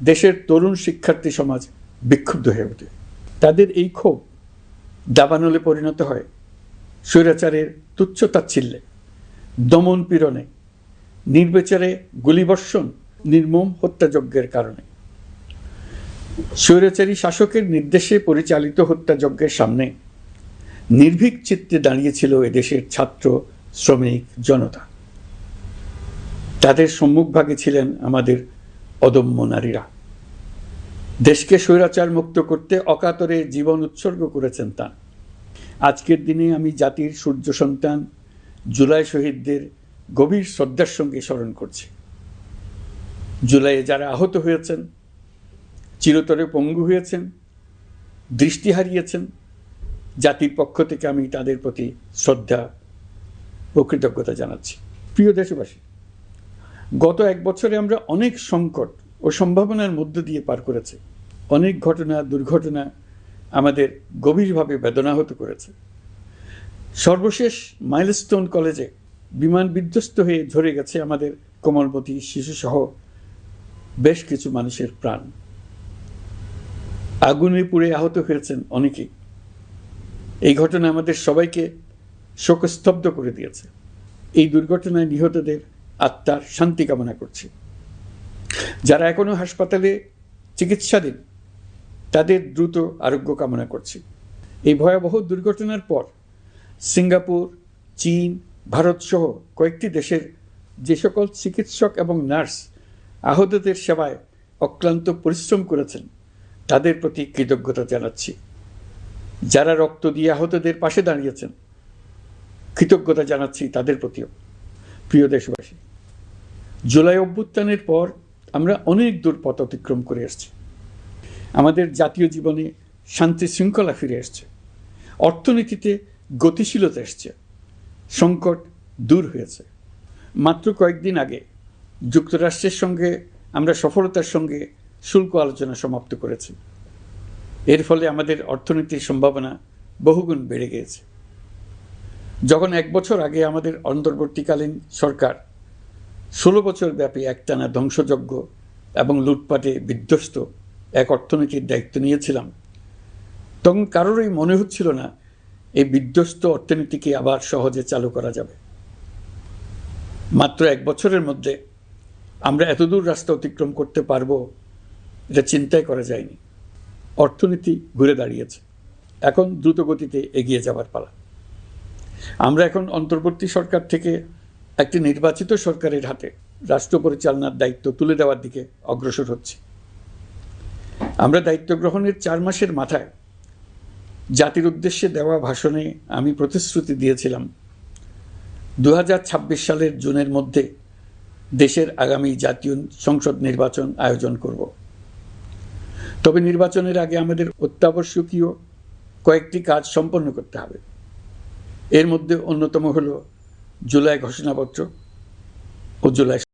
দেশের তরুণ শিক্ষার্থী সমাজ বিক্ষুব্ধ হয়ে ওঠে। তাদের এই ক্ষোভ দাবানলে পরিণত হয় স্বৈরাচারের তুচ্ছতাচ্ছিল্যে, দমন পীড়নে, নির্বিচারে গুলিবর্ষণ, নির্মম হত্যাযজ্ঞের কারণে। স্বৈরাচারী শাসকের নির্দেশে পরিচালিত হত্যাযজ্ঞের সামনে নির্ভীক চিত্তে দাঁড়িয়েছিল এদেশের ছাত্র, শ্রমিক, জনতা। তাদের সম্মুখভাগে ছিলেন আমাদের অদম্য নারীরা। দেশকে স্বৈরাচার মুক্ত করতে অকাতরে জীবন উৎসর্গ করেছেন তা। আজকের দিনে আমি জাতির সূর্য সন্তান জুলাই শহীদদের গভীর শ্রদ্ধার সঙ্গে স্মরণ করছি। জুলাইয়ে যারা আহত হয়েছেন, চিরতরে পঙ্গু হয়েছেন, দৃষ্টি হারিয়েছেন, জাতির পক্ষ থেকে আমি তাদের প্রতি শ্রদ্ধা ও কৃতজ্ঞতা জানাচ্ছি। প্রিয় দেশবাসী, গত এক বছরে আমরা অনেক সংকট ও সম্ভাবনার মধ্য দিয়ে পার করেছি। অনেক ঘটনা, দুর্ঘটনা আমাদের গভীরভাবে বেদনাহত করেছে। সর্বশেষ মাইলস্টোন কলেজে বিমান বিধ্বস্ত হয়ে ঝরে গেছে আমাদের কোমলমতি শিশুসহ বেশ কিছু মানুষের প্রাণ। আগুনে পুড়ে আহত হয়েছেন অনেকেই। এই ঘটনা আমাদের সবাইকে শোকস্তব্ধ করে দিয়েছে। এই দুর্ঘটনায় নিহতদের আত্মার শান্তি কামনা করছি। যারা এখনো হাসপাতালে চিকিৎসাধীন, তাদের দ্রুত আরোগ্য কামনা করছি। এই ভয়াবহ দুর্ঘটনার পর সিঙ্গাপুর, চীন, ভারত সহ কয়েকটি দেশের যে সকল চিকিৎসক এবং নার্স আহতদের সেবায় অক্লান্ত পরিশ্রম করেছেন, তাদের প্রতি কৃতজ্ঞতা জানাচ্ছি। যারা রক্ত দিয়ে আহতদের পাশে দাঁড়িয়েছেন, কৃতজ্ঞতা জানাচ্ছি তাদের প্রতিও। প্রিয় দেশবাসী, জুলাই অভ্যুত্থানের পর আমরা অনেক দূর পথ অতিক্রম করে এসেছি। আমাদের জাতীয় জীবনে শান্তি শৃঙ্খলা ফিরে এসছে, অর্থনীতিতে গতিশীলতা এসছে, সংকট দূর হয়েছে। মাত্র কয়েকদিন আগে যুক্তরাষ্ট্রের সঙ্গে আমরা সফলতার সঙ্গে শুল্ক আলোচনা সমাপ্ত করেছি। এর ফলে আমাদের অর্থনীতির সম্ভাবনা বহুগুণ বেড়ে গিয়েছে। যখন এক বছর আগে আমাদের অন্তর্বর্তীকালীন সরকার 16 বছর ব্যাপী একটানা ধ্বংসযজ্ঞ এবং লুটপাটে বিধ্বস্ত এক অর্থনীতির দায়িত্ব নিয়েছিলাম, তখন কারোরই মনে হচ্ছিল না এই বিধ্বস্ত অর্থনীতিকে আবার সহজে চালু করা যাবে। মাত্র এক বছরের মধ্যে আমরা এতদূর রাস্তা অতিক্রম করতে পারবো, এটা চিন্তাই করা যায়নি। অর্থনীতি ঘুরে দাঁড়িয়েছে, এখন দ্রুত গতিতে এগিয়ে যাবার পালা। আমরা এখন অন্তর্বর্তী সরকার থেকে একটি নির্বাচিত সরকারের হাতে রাষ্ট্র পরিচালনার দায়িত্ব তুলে দেওয়ার দিকে অগ্রসর হচ্ছি। আমরা দায়িত্ব গ্রহণের 4 মাসের মাথায় জাতির উদ্দেশ্যে দেওয়া ভাষণে আমি প্রতিশ্রুতি দিয়েছিলাম 2026 সালের জুনের মধ্যে দেশের আগামী জাতীয় সংসদ নির্বাচন আয়োজন করব। তবে নির্বাচনের আগে আমাদের অত্যাবশ্যকীয় কয়েকটি কাজ সম্পন্ন করতে হবে। এর মধ্যে অন্যতম হলো জুলাই ঘোষণাপত্র ও জুলাই